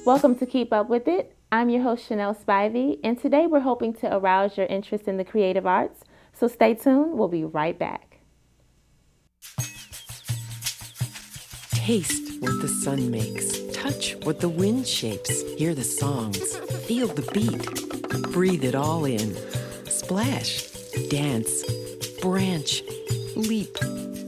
Welcome to Keep Up With It. I'm your host, Chanel Spivey, and today we're hoping to arouse your interest in the creative arts. So stay tuned, we'll be right back. Taste what the sun makes. Touch what the wind shapes. Hear the songs. Feel the beat. Breathe it all in. Splash. Dance. Branch. Leap.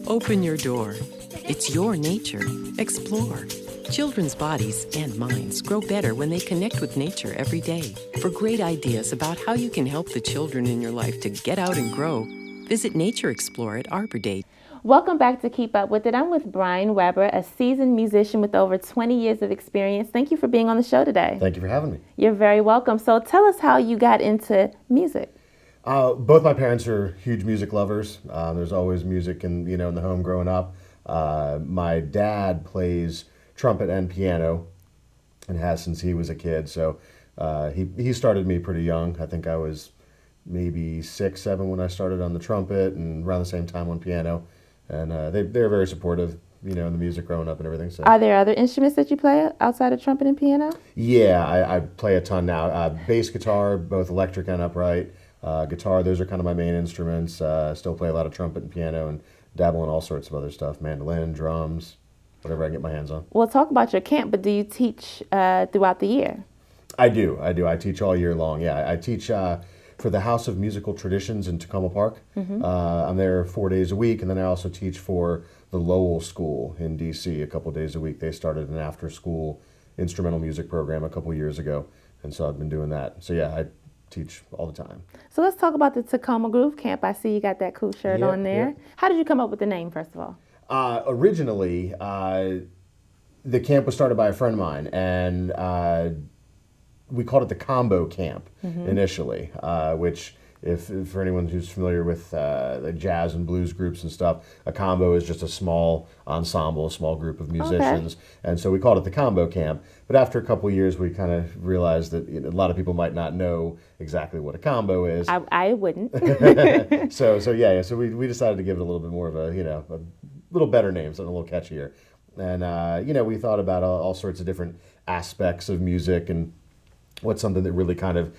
Open your door. It's your nature. Explore. Children's bodies and minds grow better when they connect with nature every day. For great ideas about how you can help the children in your life to get out and grow, visit Nature Explore at Arbor Day. Welcome back to Keep Up With It. I'm with Brian Weber, a seasoned musician with over 20 years of experience. Thank you for being on the show today. Thank you for having me. You're very welcome. So tell us how you got into music. Both my parents are huge music lovers. There's always music in the home growing up. My dad plays trumpet and piano, and has since he was a kid. So he started me pretty young. I think I was maybe 6, 7 when I started on the trumpet, and around the same time on piano. And they're very supportive, in the music growing up and everything. So Are there other instruments that you play outside of trumpet and piano? yeah, I play a ton now. Bass guitar, both electric and upright. Guitar, those are kind of my main instruments. Still play a lot of trumpet and piano, and dabble in all sorts of other stuff: mandolin, drums, whatever I can get my hands on. We'll talk about your camp, but do you teach throughout the year? I do. I teach all year long. Yeah, I teach for the House of Musical Traditions in Tacoma Park. I'm there 4 days a week, and then I also teach for the Lowell School in D.C. a couple days a week. They started an after-school instrumental music program a couple years ago, and so I've been doing that. So yeah, I teach all the time. So let's talk about the Tacoma Groove Camp. I see you got that cool shirt Yep, on there. yep. How did you come up with the name, first of all? Originally, the camp was started by a friend of mine, and we called it the Combo Camp initially, which, if for anyone who's familiar with the jazz and blues groups and stuff, a combo is just a small ensemble, a small group of musicians, and so we called it the Combo Camp. But after a couple of years, we kind of realized that a lot of people might not know exactly what a combo is. I wouldn't. So we decided to give it a little bit more of a little better name, something a little catchier, and we thought about all sorts of different aspects of music and what's something that really kind of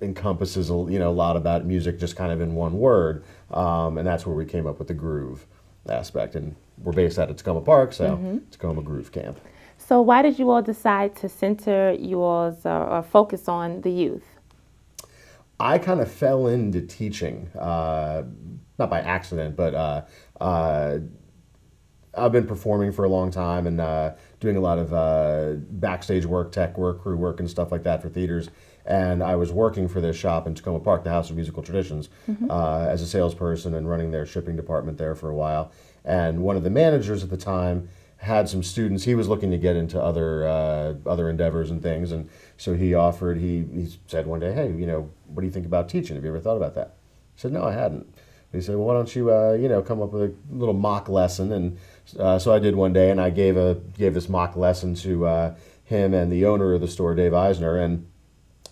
encompasses a lot about music just kind of in one word, and that's where we came up with the groove aspect. And we're based out of Tacoma Park, so Tacoma Groove Camp. So why did you all decide to center yours or focus on the youth? I kind of fell into teaching, not by accident, but I've been performing for a long time and doing a lot of backstage work, tech work, crew work, and stuff like that for theaters. And I was working for this shop in Tacoma Park, the House of Musical Traditions, as a salesperson and running their shipping department there for a while. And one of the managers at the time had some students. He was looking to get into other endeavors and things, and so he said one day, "Hey, what do you think about teaching? Have you ever thought about that?" I said, "No, I hadn't." He said, "Well, why don't you come up with a little mock lesson?" And so I did one day, and I gave this mock lesson to him and the owner of the store, Dave Eisner, and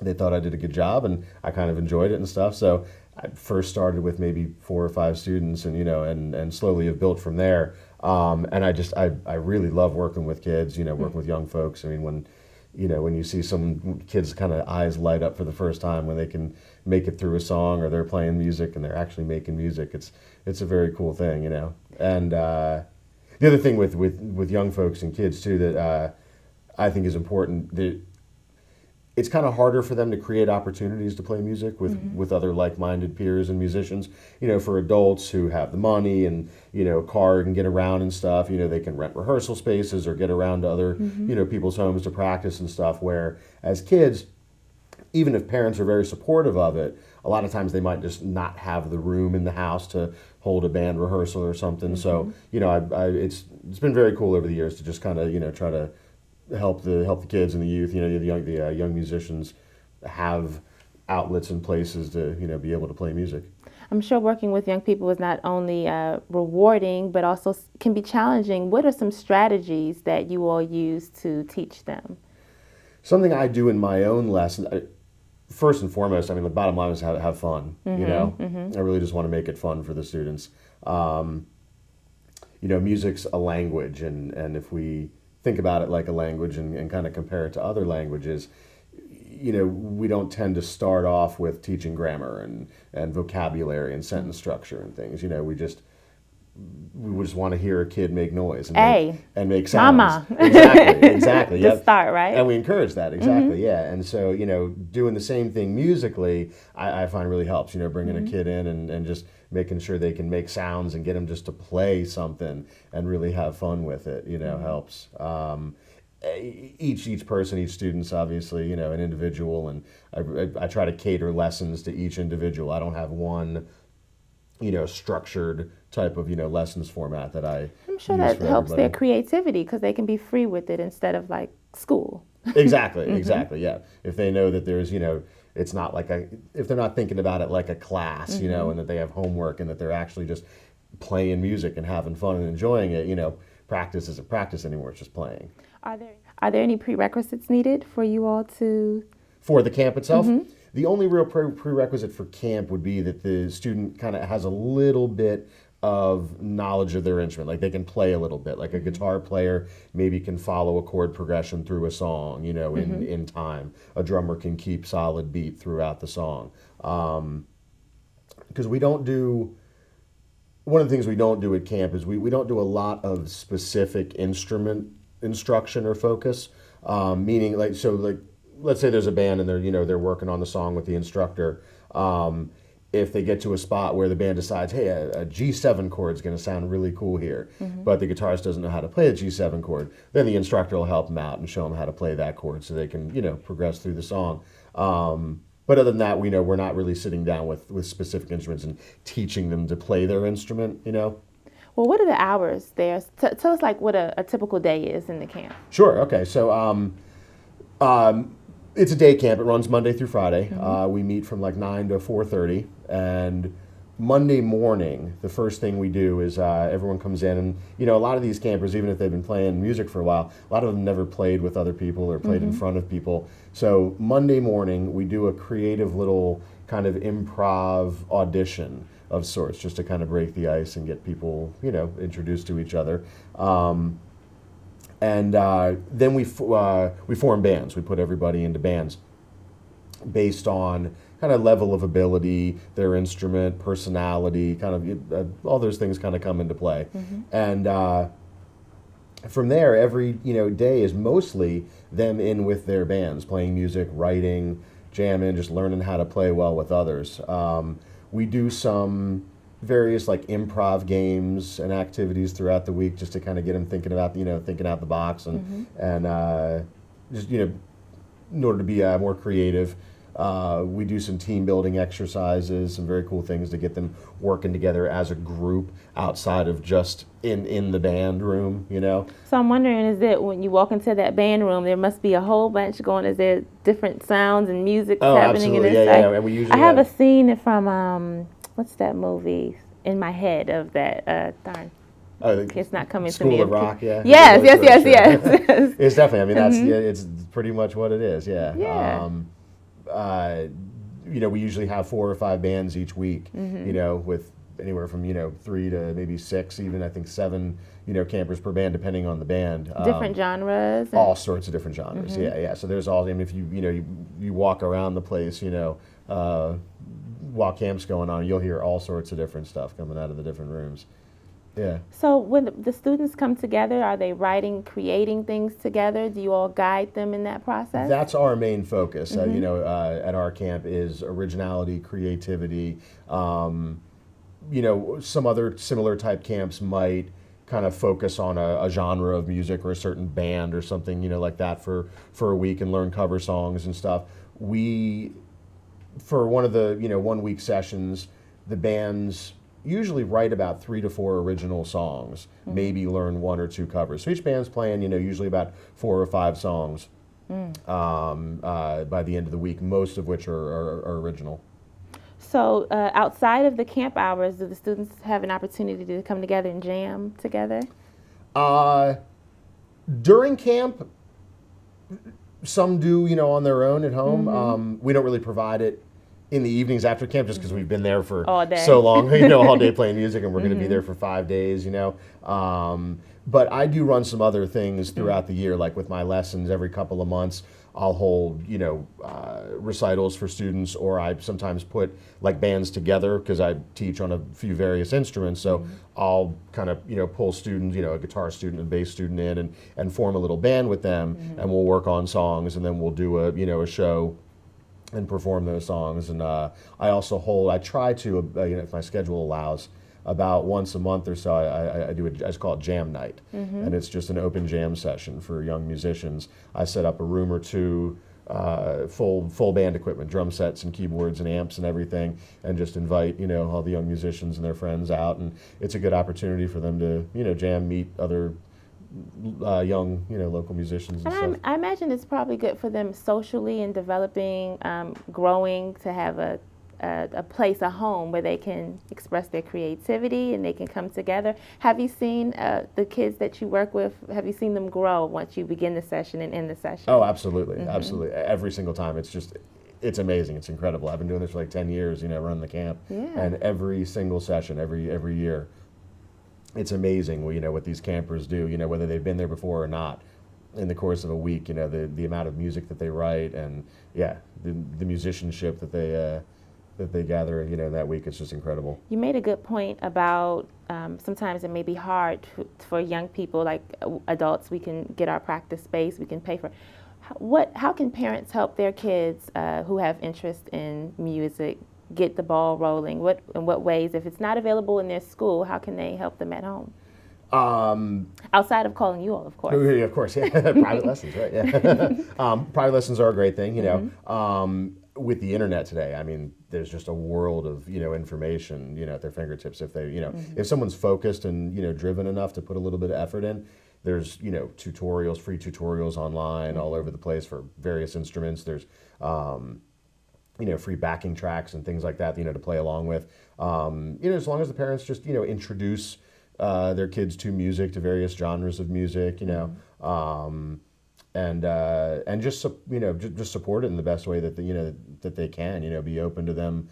they thought I did a good job, and I kind of enjoyed it and stuff. So I first started with maybe 4 or 5 students, and and slowly have built from there. And I really love working with kids, working with young folks. I mean, when you see some kids' kind of eyes light up for the first time when they can make it through a song, or they're playing music and they're actually making music, it's a very cool thing, And the other thing with young folks and kids too that I think is important, that it's kind of harder for them to create opportunities to play music with other like-minded peers and musicians. For adults who have the money and car and get around and stuff, they can rent rehearsal spaces or get around to other people's homes to practice and stuff. Where as kids, even if parents are very supportive of it, a lot of times they might just not have the room in the house to hold a band rehearsal or something. So it's been very cool over the years to just kind of try to help the kids and the youth, the young musicians have outlets and places to be able to play music. I'm sure working with young people is not only rewarding, but also can be challenging. What are some strategies that you all use to teach them? Something I do in my own lesson, first and foremost, I mean, the bottom line is have fun. I really just want to make it fun for the students. Music's a language, and if we think about it like a language and kind of compare it to other languages, we don't tend to start off with teaching grammar and vocabulary and sentence structure and things. We just want to hear a kid make noise and make sounds. Mama. Exactly. To start, right? And we encourage that, exactly, yeah. And so, doing the same thing musically, I find really helps, bringing a kid in and just making sure they can make sounds and get them just to play something and really have fun with it, helps. Each person, each student's obviously, an individual, and I try to cater lessons to each individual. I don't have one, structured type of, lessons format that I'm sure use that for helps everybody. their creativity because they can be free with it instead of like school. Exactly, yeah. If they know that there's, it's not like if they're not thinking about it like a class, and that they have homework and that they're actually just playing music and having fun and enjoying it, practice isn't practice anymore, it's just playing. Are there any prerequisites needed for you all to? For the camp itself? The only real prerequisite for camp would be that the student kind of has a little bit of knowledge of their instrument. Like they can play a little bit. Like a guitar player maybe can follow a chord progression through a song, in time. A drummer can keep solid beat throughout the song. Because one of the things we don't do at camp is we don't do a lot of specific instrument instruction or focus. Meaning let's say there's a band and they're working on the song with the instructor. If they get to a spot where the band decides, hey, a G7 chord is going to sound really cool here, but the guitarist doesn't know how to play a G7 chord, then the instructor will help them out and show them how to play that chord so they can, progress through the song. But other than that, we're not really sitting down with specific instruments and teaching them to play their instrument, Well, what are the hours there? Tell us like what a typical day is in the camp. Sure. Okay. So it's a day camp. It runs Monday through Friday. We meet from like 9 to 4:30, and Monday morning, the first thing we do is everyone comes in, and a lot of these campers, even if they've been playing music for a while, a lot of them never played with other people or played in front of people. So Monday morning, we do a creative little kind of improv audition of sorts, just to kind of break the ice and get people, introduced to each other. And then we form bands. We put everybody into bands based on kind of level of ability, their instrument, personality, kind of all those things kind of come into play. And from there, every day is mostly them in with their bands, playing music, writing, jamming, just learning how to play well with others. We do some various like improv games and activities throughout the week just to kind of get them thinking about thinking out the box and just in order to be more creative. We do some team building exercises, some very cool things to get them working together as a group outside of just in the band room, So I'm wondering, is that when you walk into that band room, there must be a whole bunch going? Is there different sounds and music happening in absolutely. this? Yeah. And we usually I have a scene from what's that movie in my head of that? Darn. It's not coming to me. School of Rock, yeah. Yes. It's definitely. I mean, that's it's pretty much what it is. Yeah. We usually have 4 or 5 bands each week. With anywhere from 3 to maybe 6, even I think 7. Campers per band, depending on the band. Different genres. All sorts of different genres. Yeah. So there's all. I mean, if you walk around the place, while camp's going on, you'll hear all sorts of different stuff coming out of the different rooms. Yeah. So when the students come together, are they writing, creating things together? Do you all guide them in that process? That's our main focus. At our camp is originality, creativity. Some other similar type camps might kind of focus on a genre of music or a certain band or something, like that for a week and learn cover songs and stuff. For one of the 1 week sessions, the bands usually write about 3 to 4 original songs, maybe learn 1 or 2 covers. So each band's playing, usually about 4 or 5 songs by the end of the week, most of which are original. So outside of the camp hours, do the students have an opportunity to come together and jam together? During camp, some do, on their own at home. We don't really provide it in the evenings after camp, just because we've been there for All day. so long, all day playing music, and we're going to be there for 5 days, But I do run some other things throughout the year, like with my lessons every couple of months. I'll hold, recitals for students, or I sometimes put like bands together because I teach on a few various instruments. So I'll kind of, pull students, a guitar student and bass student in and form a little band with them, and we'll work on songs, and then we'll do a show and perform those songs. And I also I try to, if my schedule allows, about once a month or so, I just call it jam night. And it's just an open jam session for young musicians. I set up a room or two, full band equipment, drum sets and keyboards and amps and everything, and just invite, all the young musicians and their friends out. And it's a good opportunity for them to, jam, meet other young, local musicians and stuff. I imagine it's probably good for them socially and developing, growing to have a place, a home where they can express their creativity and they can come together. Have you seen the kids that you work with, have you seen them grow once you begin the session and end the session? Oh, absolutely, absolutely. Every single time. It's amazing. It's incredible. I've been doing this for like 10 years, running the camp. Yeah. And every single session, every year, it's amazing, what these campers do, whether they've been there before or not. In the course of a week, the amount of music that they write, and the musicianship that they gather, in that week, it's just incredible. You made a good point about sometimes it may be hard for young people, like adults. We can get our practice space, we can pay for. How can parents help their kids who have interest in music get the ball rolling? In what ways, if it's not available in their school, how can they help them at home? Outside of calling you all, of course. Yeah, of course, yeah. Private lessons, right? Yeah. Private lessons are a great thing, with the internet today. I mean, there's just a world of information at their fingertips. If they if someone's focused and driven enough to put a little bit of effort in, there's tutorials, free tutorials online all over the place for various instruments. There's free backing tracks and things like that, to play along with. As long as the parents just introduce their kids to music, to various genres of music, and just just support it in the best way that that they can. Be open to them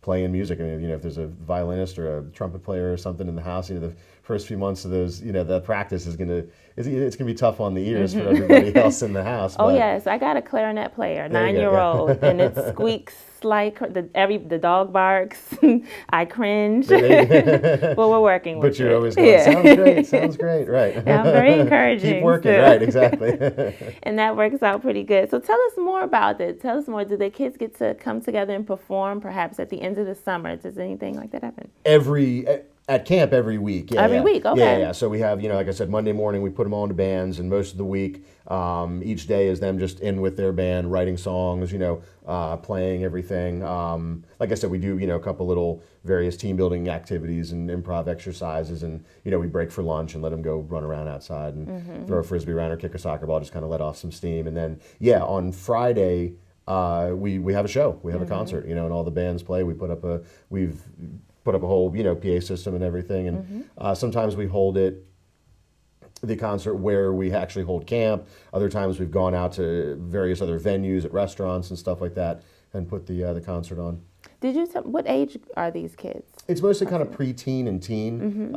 playing music. I mean, if there's a violinist or a trumpet player or something in the house, the first few months of those, the practice is it's gonna be tough on the ears for everybody else in the house. Oh yes, I got a clarinet player, 9-year-old, and it squeaks like the dog barks. I cringe. Well, we're working with it. But you're always going, sounds great, right? Yeah, I'm very encouraging. Keep working, right, exactly. And that works out pretty good. So tell us more about it. Tell us more. Do the kids get to come together and perform perhaps at the end of the summer? Does anything like that happen? At camp every week. Yeah, every week, okay. Yeah. So we have, like I said, Monday morning we put them all into bands, and most of the week, each day is them just in with their band, writing songs, playing everything. Like I said, we do, a couple little various team building activities and improv exercises, and, we break for lunch and let them go run around outside and throw a frisbee around or kick a soccer ball, just kind of let off some steam. And then, on Friday, we have a show, we have a concert, and all the bands play. We've put up a whole, PA system and everything. And sometimes we hold the concert where we actually hold camp. Other times we've gone out to various other venues at restaurants and stuff like that and put the concert on. What age are these kids? It's mostly kind of preteen and teen,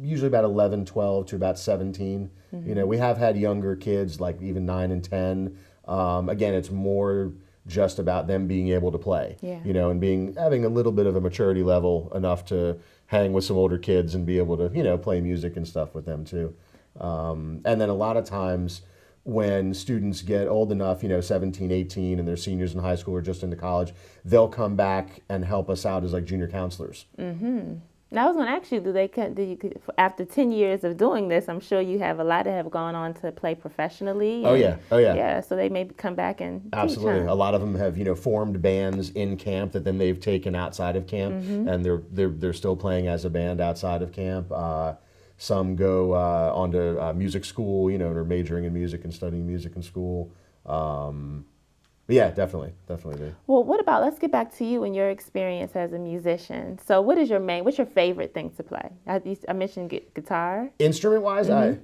usually about 11, 12 to about 17. We have had younger kids, like even 9 and 10. Again, it's more just about them being able to play, and having a little bit of a maturity level enough to hang with some older kids and be able to, play music and stuff with them too. And then a lot of times when students get old enough, 17, 18, and they're seniors in high school or just into college, they'll come back and help us out as like junior counselors. Now, I was going to ask you, after 10 years of doing this, I'm sure you have a lot that have gone on to play professionally. Oh yeah. Yeah, so they maybe come back and absolutely. teach, huh? A lot of them have, formed bands in camp that then they've taken outside of camp, and they're still playing as a band outside of camp. Some go on to music school, and are majoring in music and studying music in school. But yeah, definitely do. Well, let's get back to you and your experience as a musician. So what's your favorite thing to play? I mentioned guitar. Instrument-wise,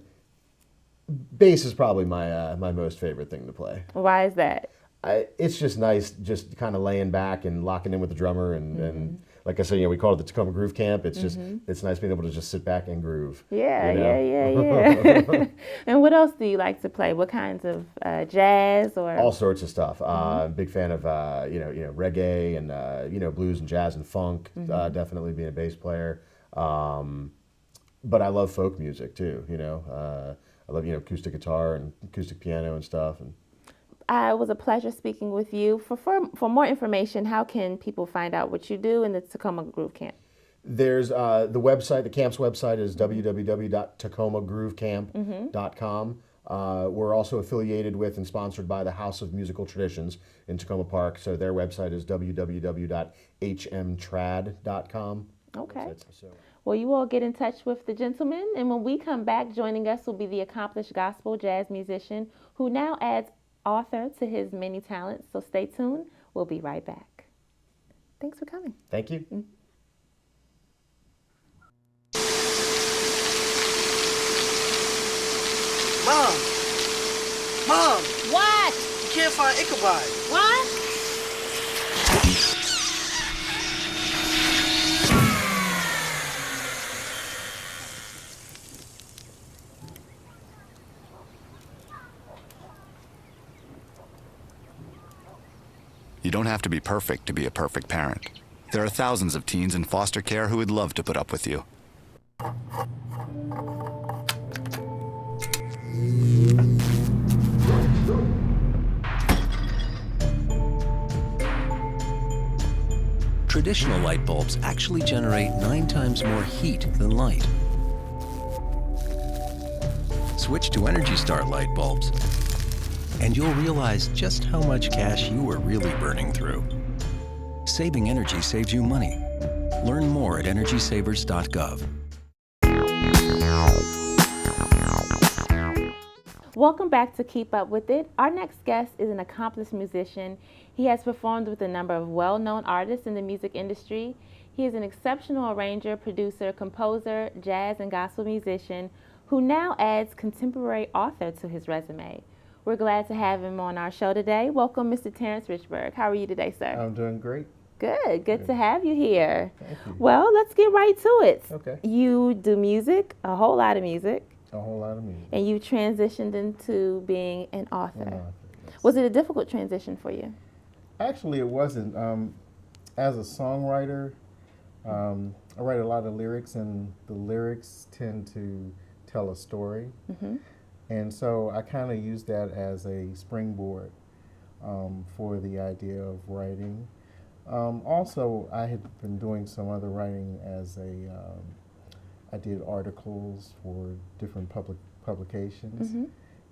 bass is probably my most favorite thing to play. Why is that? it's just nice, just kind of laying back and locking in with the drummer, and like I said, we call it the Tacoma Groove Camp. It's just it's nice being able to just sit back and groove. Yeah, you know? yeah. And what else do you like to play? What kinds of jazz or? All sorts of stuff. Big fan of reggae and blues and jazz and funk. Definitely being a bass player. But I love folk music too. I love acoustic guitar and acoustic piano and stuff. And It was a pleasure speaking with you. For more information, how can people find out what you do in the Tacoma Groove Camp? there's the website. The camp's website is www.tacomagroovecamp.com. We're also affiliated with and sponsored by the House of Musical Traditions in Tacoma Park. So their website is www.hmtrad.com. Okay. So, Well, you all get in touch with the gentleman, and when we come back, joining us will be the accomplished gospel jazz musician who now adds author to his many talents. So stay tuned. We'll be right back. Thanks for coming. thank you. Mom, What? you can't find Ichabod. What? You don't have to be perfect to be a perfect parent. There are thousands of teens in foster care who would love to put up with you. Traditional light bulbs actually generate 9 times more heat than light. Switch to Energy Star light bulbs, and you'll realize just how much cash you are really burning through. Saving energy saves you money. Learn more at energysavers.gov. Welcome back to Keep Up With It. Our next guest is an accomplished musician. He has performed with a number of well-known artists in the music industry. He is an exceptional arranger, producer, composer, jazz and gospel musician who now adds contemporary author to his resume. We're glad to have him on our show today. Welcome, Mr. Terrence Richburg. How are you today, sir? I'm doing great. Good to have you here. Thank you. Well, let's get right to it. Okay. You do music, a whole lot of music, A whole lot of music. and you transitioned into being an author. An author, yes. Was it a difficult transition for you? Actually, it wasn't. As a songwriter, I write a lot of lyrics, and the lyrics tend to tell a story. And so I kind of use that as a springboard for the idea of writing. Also, I had been doing some other writing as I did articles for different publications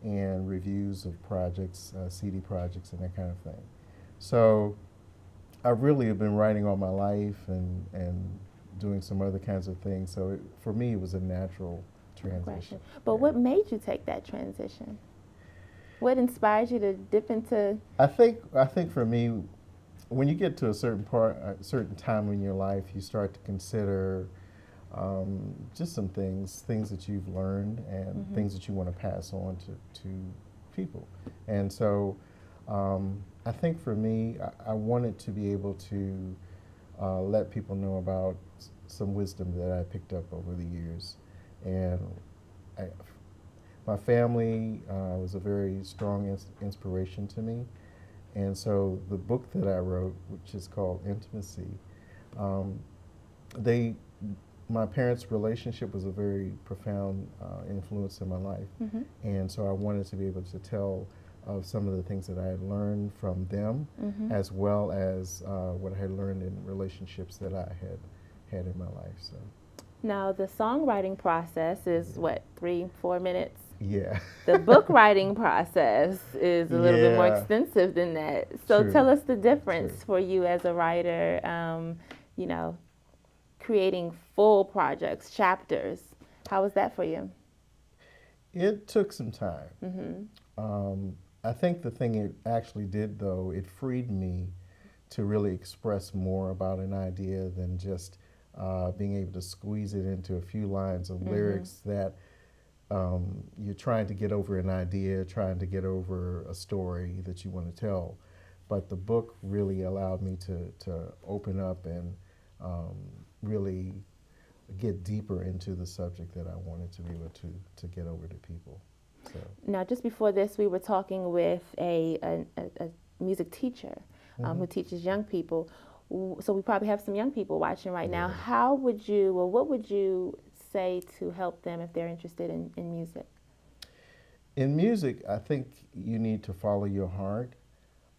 and reviews of projects, CD projects, and that kind of thing. So I really have been writing all my life and doing some other kinds of things. So for me, it was a natural transition. But what made you take that transition? What inspired you to dip into? I think for me, when you get to a certain time in your life, you start to consider just some things that you've learned and things that you want to pass on to people. And so I think for me, I wanted to be able to let people know about some wisdom that I picked up over the years. And my family was a very strong inspiration to me. And so the book that I wrote, which is called Intimacy, my parents' relationship was a very profound influence in my life. And so I wanted to be able to tell of some of the things that I had learned from them, as well as what I had learned in relationships that I had in my life. So. Now, the songwriting process is what, 3-4 minutes? Yeah. The book writing process is a little bit more Yeah. extensive than that. So True. tell us the difference True. for you as a writer, creating full projects, chapters. How was that for you? It took some time. I think the thing it actually did, though, it freed me to really express more about an idea than just being able to squeeze it into a few lines of lyrics that you're trying to get over an idea, trying to get over a story that you want to tell. but the book really allowed me to open up and really get deeper into the subject that I wanted to be able to get over to people. So. Now, just before this, we were talking with a music teacher who teaches young people. So we probably have some young people watching right now. How would you, or what would you say to help them if they're interested in music? In music, I think you need to follow your heart.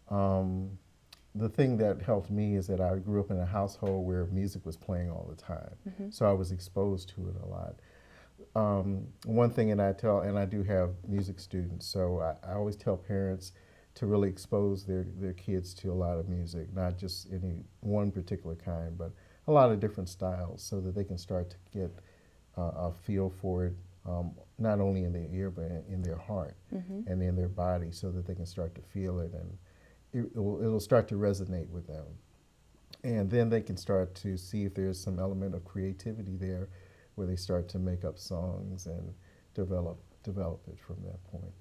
The thing that helped me is that I grew up in a household where music was playing all the time, so I was exposed to it a lot. One thing, and I do have music students, so I always tell parents to really expose their kids to a lot of music, not just any one particular kind, but a lot of different styles, so that they can start to get a feel for it, not only in their ear, but in their heart and in their body, so that they can start to feel it, and it'll start to resonate with them. And then they can start to see if there's some element of creativity there, where they start to make up songs and develop it from that point.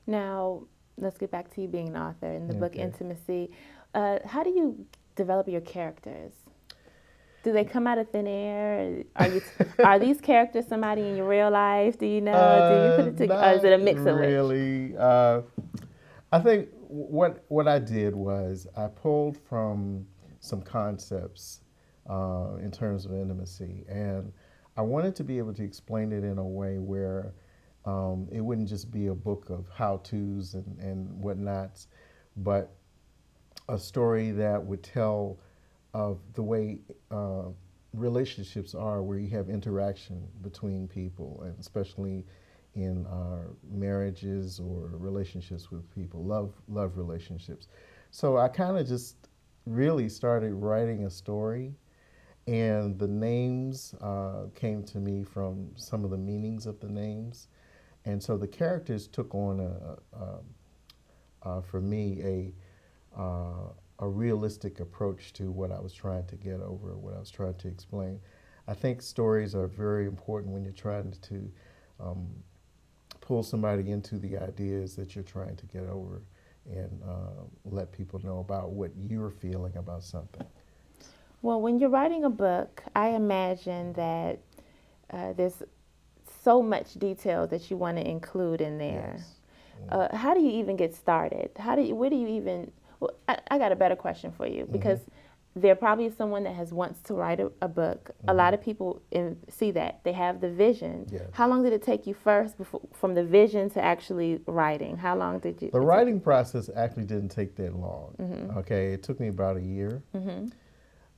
Now, let's get back to you being an author in the book Intimacy. How do you develop your characters? Do they come out of thin air? Are these characters somebody in your real life? Do you know? Do you put it together? Or is it a mix of really? I think what I did was I pulled from some concepts in terms of intimacy, and I wanted to be able to explain it in a way where it wouldn't just be a book of how-tos and whatnots, but a story that would tell of the way relationships are, where you have interaction between people, and especially in marriages or relationships with people, love relationships. So I kind of just really started writing a story, and the names came to me from some of the meanings of the names. And so the characters took on, for me, a realistic approach to what I was trying to get over, what I was trying to explain. I think stories are very important when you're trying to pull somebody into the ideas that you're trying to get over, and let people know about what you're feeling about something. Well, when you're writing a book, I imagine that there's so much detail that you want to include in there. Yes. How do you even get started? Where do you even? Well, I got a better question for you, because there probably is someone that wants to write a book. A lot of people see that they have the vision. Yes. How long did it take you first from the vision to actually writing? How long did you? The writing process actually didn't take that long. Okay, it took me about a year.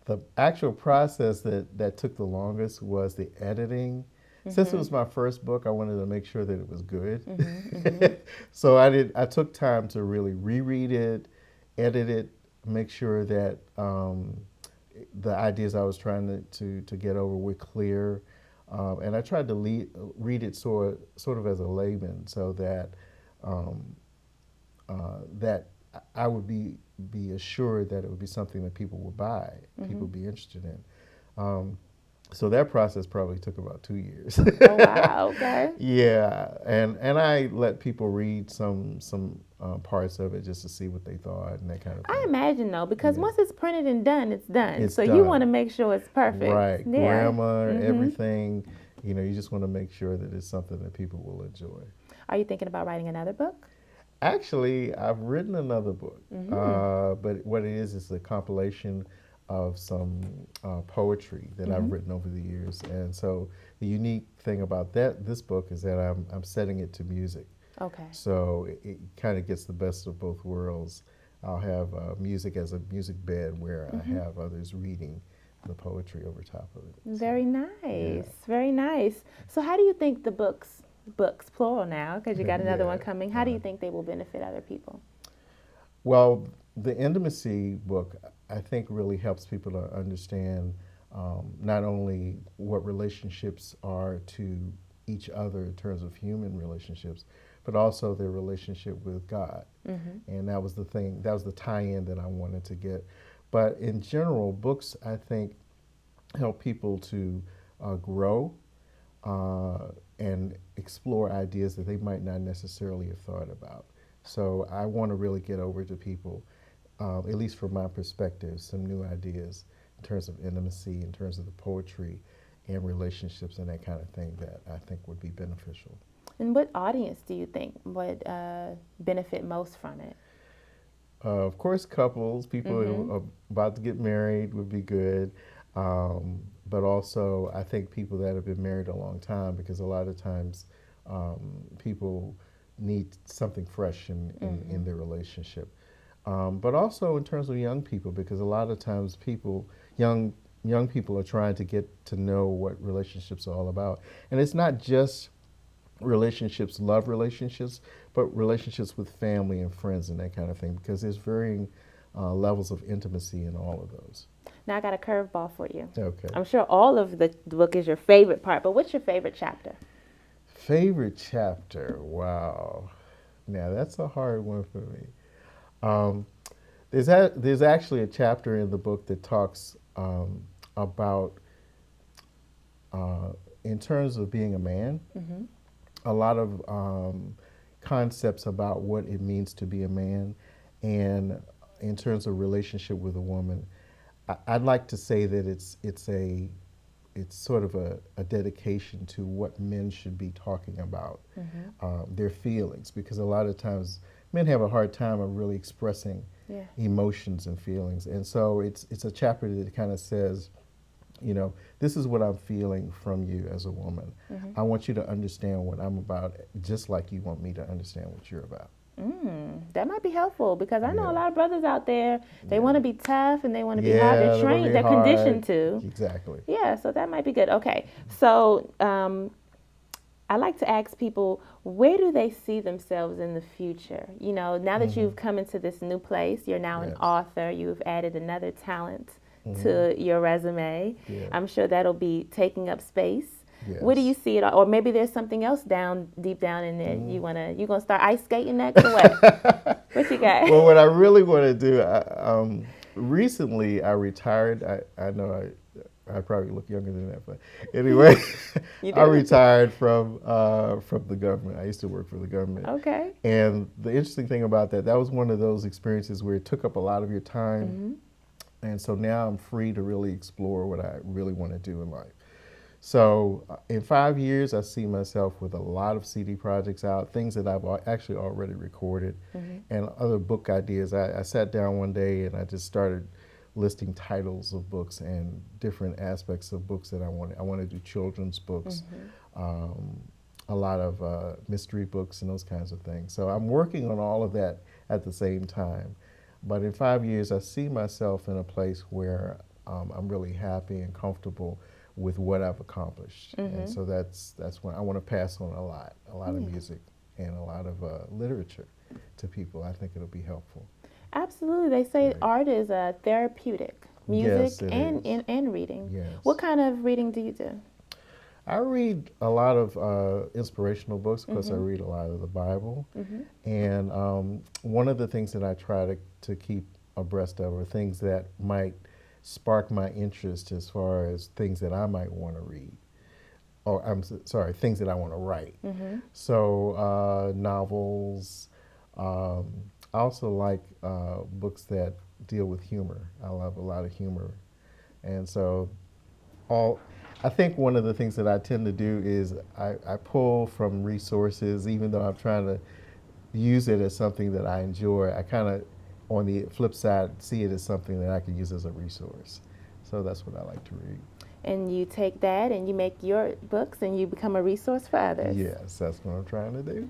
The actual process that took the longest was the editing. Since it was my first book, I wanted to make sure that it was good. So I took time to really reread it, edit it, make sure that the ideas I was trying to get over were clear. And I tried to read it sort of as a layman, so that that I would be assured that it would be something that people would buy, people would be interested in. So that process probably took about 2 years. Oh, wow, okay. Yeah, and I let people read some parts of it just to see what they thought and that kind of thing. I imagine, though, because once it's printed and done, it's done. It's so done. You want to make sure it's perfect. Right, Yeah. grammar, everything. You know, you just want to make sure that it's something that people will enjoy. Are you thinking about writing another book? Actually, I've written another book, but what it is a compilation of some poetry that I've written over the years. And so the unique thing about this book is that I'm setting it to music. Okay. So it kind of gets the best of both worlds. I'll have music as a music bed where I have others reading the poetry over top of it. Very nice. Very nice. So how do you think the books plural now, because you got another one coming, how do you think they will benefit other people? Well, the Intimacy book, I think, really helps people to understand not only what relationships are to each other in terms of human relationships, but also their relationship with God. And that was the thing, that was the tie-in that I wanted to get. But in general, books, I think, help people to grow and explore ideas that they might not necessarily have thought about. So I want to really get over to people at least from my perspective, some new ideas in terms of intimacy, in terms of the poetry and relationships and that kind of thing that I think would be beneficial. And what audience do you think would benefit most from it? Of course, couples, people who are about to get married would be good. But also, I think people that have been married a long time, because a lot of times people need something fresh in their relationship. But also in terms of young people, because a lot of times young people are trying to get to know what relationships are all about. And it's not just relationships, love relationships, but relationships with family and friends and that kind of thing, because there's varying levels of intimacy in all of those. Now I got a curveball for you. Okay. I'm sure all of the book is your favorite part, but what's your favorite chapter? Favorite chapter? Wow. Now that's a hard one for me. There's actually a chapter in the book that talks about, in terms of being a man, a lot of concepts about what it means to be a man, and in terms of relationship with a woman. I'd like to say that it's sort of a dedication to what men should be talking about, their feelings, because a lot of times men have a hard time of really expressing emotions and feelings. And so it's a chapter that kind of says, you know, this is what I'm feeling from you as a woman. I want you to understand what I'm about, just like you want me to understand what you're about. That might be helpful, because I know a lot of brothers out there, they want to be tough and they want to be hard. They're trained, they're conditioned to. Exactly. Yeah, so that might be good. Okay, so I like to ask people, where do they see themselves in the future? You know, now that you've come into this new place, you're now an author, you've added another talent to your resume. I'm sure that'll be taking up space. Where do you see it? Or maybe there's something else deep down in there. You gonna start ice skating next, or what? What you got? Well, what I really want to do, recently I retired. I know I probably look younger than that, but anyway, I retired from the government. I used to work for the government. Okay. And the interesting thing about that was one of those experiences where it took up a lot of your time. And so now I'm free to really explore what I really want to do in life. So in 5 years, I see myself with a lot of CD projects out, things that I've actually already recorded, and other book ideas. I sat down one day and I just started listing titles of books and different aspects of books that I want. I want to do children's books, a lot of mystery books and those kinds of things. So I'm working on all of that at the same time. But in 5 years, I see myself in a place where I'm really happy and comfortable with what I've accomplished. And so that's when I want to pass on a lot of music and a lot of literature to people. I think it'll be helpful. Absolutely. They say art is therapeutic, music and reading. Yes. What kind of reading do you do? I read a lot of inspirational books, because I read a lot of the Bible. And one of the things that I try to keep abreast of are things that might spark my interest as far as things that I might want to read. Or things that I want to write. So novels. I also like books that deal with humor. I love a lot of humor. And so I think one of the things that I tend to do is I pull from resources, even though I'm trying to use it as something that I enjoy. I kind of, on the flip side, see it as something that I can use as a resource. So that's what I like to read. And you take that and you make your books and you become a resource for others. Yes, that's what I'm trying to do.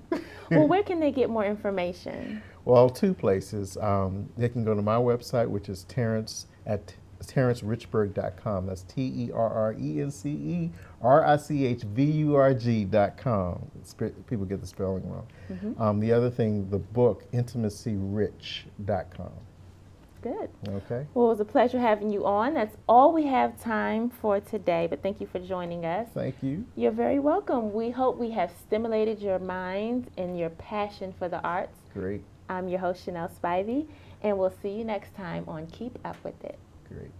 Well, where can they get more information? Well, two places. They can go to my website, which is TerrenceRichburg.com. That's TerrenceRichburg.com. People get the spelling wrong. The other thing, the book, IntimacyRich.com. Good. Okay. Well, it was a pleasure having you on. That's all we have time for today, but thank you for joining us. Thank you. You're very welcome. We hope we have stimulated your mind and your passion for the arts. Great. I'm your host, Chanel Spivey, and we'll see you next time on Keep Up With It. Great.